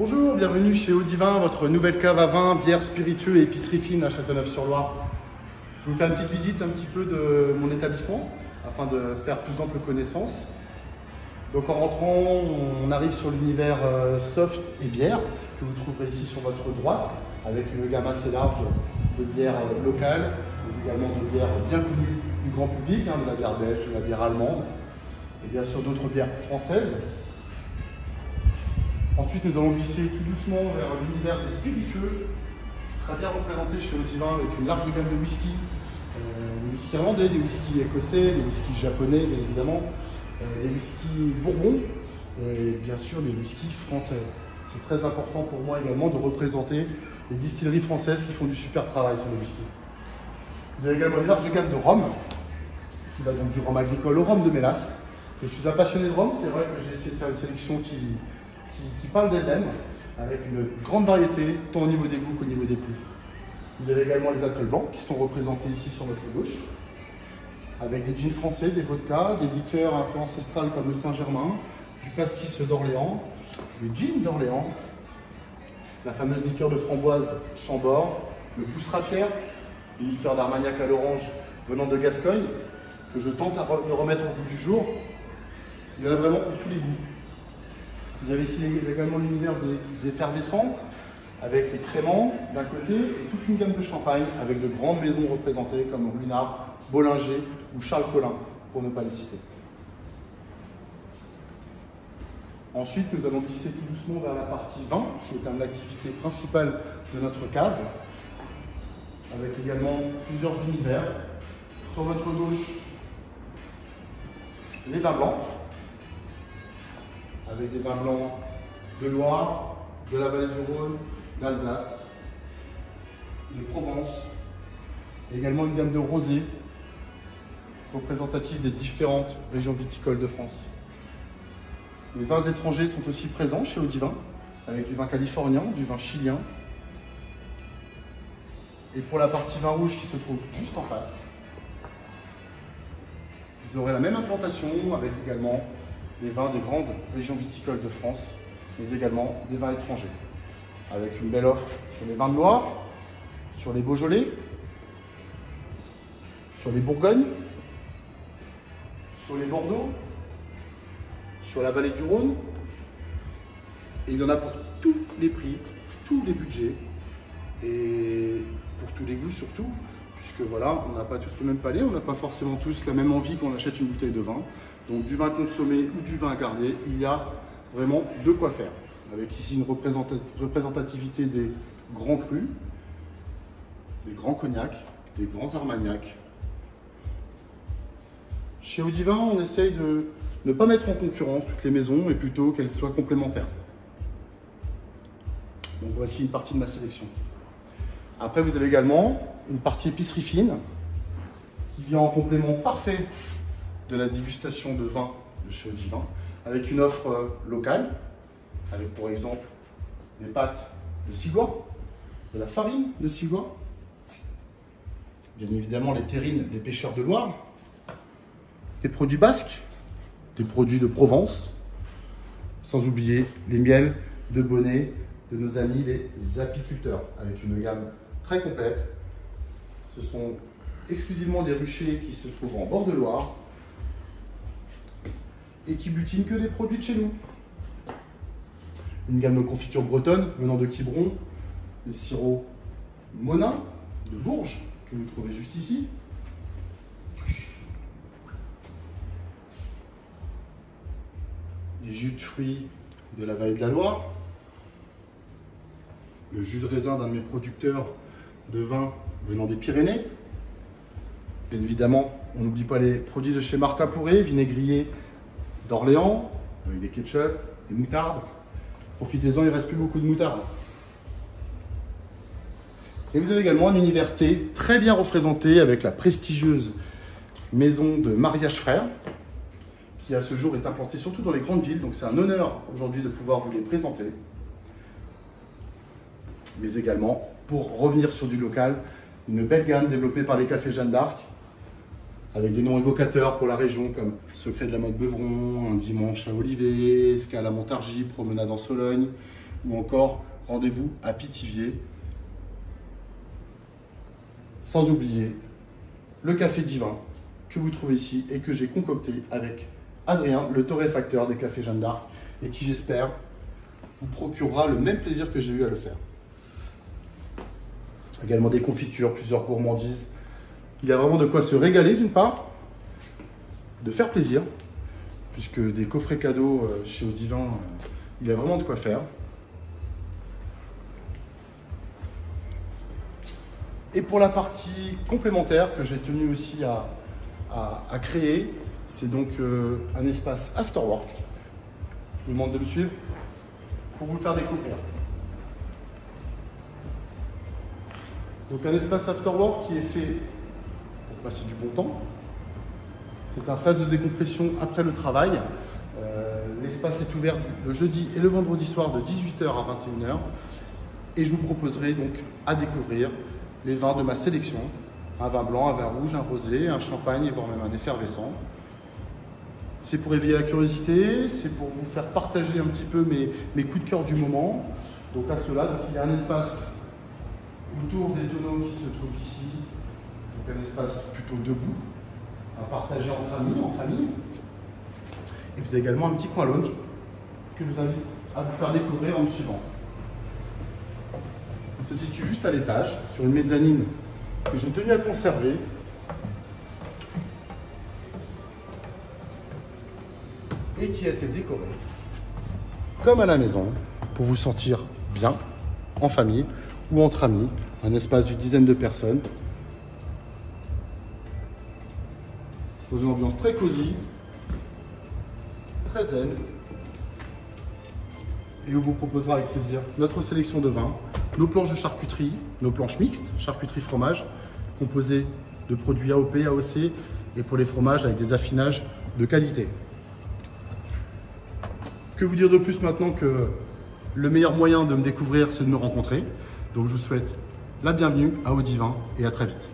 Bonjour, bienvenue chez Audivin, votre nouvelle cave à vin, bière, spiritueux et épicerie fine à Châteauneuf-sur-Loire. Je vais vous faire une petite visite un petit peu de mon établissement afin de faire plus ample connaissance. Donc en rentrant, on arrive sur l'univers soft et bière que vous trouverez ici sur votre droite avec une gamme assez large de bières locales, mais également de bières bien connues du grand public, de la bière belge, de la bière allemande et bien sûr d'autres bières françaises. Ensuite, nous allons glisser tout doucement vers l'univers des spiritueux, très bien représenté chez Audivin avec une large gamme de whisky, des whisky irlandais, des whisky écossais, des whisky japonais bien évidemment, des whisky bourbon et bien sûr des whisky français. C'est très important pour moi également de représenter les distilleries françaises qui font du super travail sur le whisky. Vous avez également une large gamme de rhum, qui va donc du rhum agricole au rhum de mélasse. Je suis un passionné de rhum, c'est vrai que j'ai essayé de faire une sélection qui parle d'elle-même, avec une grande variété, tant au niveau des goûts qu'au niveau des prix. Vous avez également les alcools blancs qui sont représentés ici sur votre gauche, avec des gins français, des vodkas, des liqueurs un peu ancestrales comme le Saint-Germain, du pastis d'Orléans, des gins d'Orléans, la fameuse liqueur de framboise Chambord, le Pousse-Rapière, une liqueur d'Armagnac à l'orange venant de Gascogne, que je tente de remettre au goût du jour. Il y en a vraiment pour tous les goûts. Vous avez ici également l'univers des effervescents, avec les créments d'un côté et toute une gamme de champagne avec de grandes maisons représentées comme Lunard, Bollinger ou Charles Collin, pour ne pas les citer. Ensuite, nous allons glisser tout doucement vers la partie vin, qui est l'activité principale de notre cave, avec également plusieurs univers. Sur votre gauche, les vins blancs, avec des vins blancs de Loire, de la vallée du Rhône, d'Alsace, de Provence, et également une gamme de rosés représentatifs des différentes régions viticoles de France. Les vins étrangers sont aussi présents chez Audivin, avec du vin californien, du vin chilien. Et pour la partie vin rouge qui se trouve juste en face, vous aurez la même implantation avec également les vins des grandes régions viticoles de France, mais également des vins étrangers, avec une belle offre sur les vins de Loire, sur les Beaujolais, sur les Bourgognes, sur les Bordeaux, sur la vallée du Rhône, et il y en a pour tous les prix, tous les budgets, et pour tous les goûts surtout, puisque voilà, on n'a pas tous le même palais, on n'a pas forcément tous la même envie quand on achète une bouteille de vin. Donc du vin consommé ou du vin à garder, il y a vraiment de quoi faire. Avec ici une représentativité des grands crus, des grands cognacs, des grands armagnacs. Chez Audivin, on essaye de ne pas mettre en concurrence toutes les maisons, mais plutôt qu'elles soient complémentaires. Donc voici une partie de ma sélection. Après, vous avez également une partie épicerie fine, qui vient en complément parfait de la dégustation de vin de chez Audivin, avec une offre locale, avec pour exemple des pâtes de Sigouin, de la farine de Sigouin, bien évidemment les terrines des pêcheurs de Loire, des produits basques, des produits de Provence, sans oublier les miels de Bonnet de nos amis les apiculteurs, avec une gamme très complète. Ce sont exclusivement des ruchers qui se trouvent en bord de Loire et qui butinent que des produits de chez nous. Une gamme de confitures bretonnes venant de Quiberon, les sirops Monin de Bourges, que vous trouvez juste ici. Les jus de fruits de la vallée de la Loire. Le jus de raisin d'un de mes producteurs de vin venant des Pyrénées. Bien évidemment, on n'oublie pas les produits de chez Martin Pourret, vinaigrier d'Orléans, avec des ketchup, des moutardes. Profitez-en, il ne reste plus beaucoup de moutarde. Et vous avez également un univers thé très bien représenté avec la prestigieuse maison de Mariage Frères, qui à ce jour est implantée surtout dans les grandes villes. Donc c'est un honneur aujourd'hui de pouvoir vous les présenter. Mais également, pour revenir sur du local, une belle gamme développée par les cafés Jeanne d'Arc, avec des noms évocateurs pour la région comme Secret de la Motte Beuvron, Un dimanche à Olivet, Escale à Montargis, Promenade en Sologne, ou encore rendez-vous à Pithiviers. Sans oublier le café divin que vous trouvez ici et que j'ai concocté avec Adrien, le torréfacteur des cafés Jeanne d'Arc, et qui, j'espère, vous procurera le même plaisir que j'ai eu à le faire. Également des confitures, plusieurs gourmandises. Il y a vraiment de quoi se régaler d'une part, de faire plaisir, puisque des coffrets cadeaux chez Audivin, il y a vraiment de quoi faire. Et pour la partie complémentaire que j'ai tenu aussi à créer, c'est donc un espace after work. Je vous demande de me suivre pour vous le faire découvrir. Donc un espace after work qui est fait pour passer du bon temps. C'est un sas de décompression après le travail. L'espace est ouvert le jeudi et le vendredi soir de 18h à 21h. Et je vous proposerai donc à découvrir les vins de ma sélection. Un vin blanc, un vin rouge, un rosé, un champagne, voire même un effervescent. C'est pour éveiller la curiosité, c'est pour vous faire partager un petit peu mes coups de cœur du moment. Donc à cela, il y a un espace autour des tonneaux qui se trouve ici. Donc un espace plutôt debout, à partager entre amis, en famille. Et vous avez également un petit coin lounge que je vous invite à vous faire découvrir en me suivant. Il se situe juste à l'étage, sur une mezzanine que j'ai tenu à conserver. Et qui a été décorée comme à la maison pour vous sentir bien en famille ou entre amis. Un espace d'une dizaine de personnes. Dans une ambiance très cosy, très zen. Et on vous proposera avec plaisir notre sélection de vins, nos planches de charcuterie, nos planches mixtes, charcuterie fromage, composées de produits AOP, AOC, et pour les fromages avec des affinages de qualité. Que vous dire de plus maintenant que le meilleur moyen de me découvrir, c'est de me rencontrer. Donc je vous souhaite la bienvenue à Audivin et à très vite.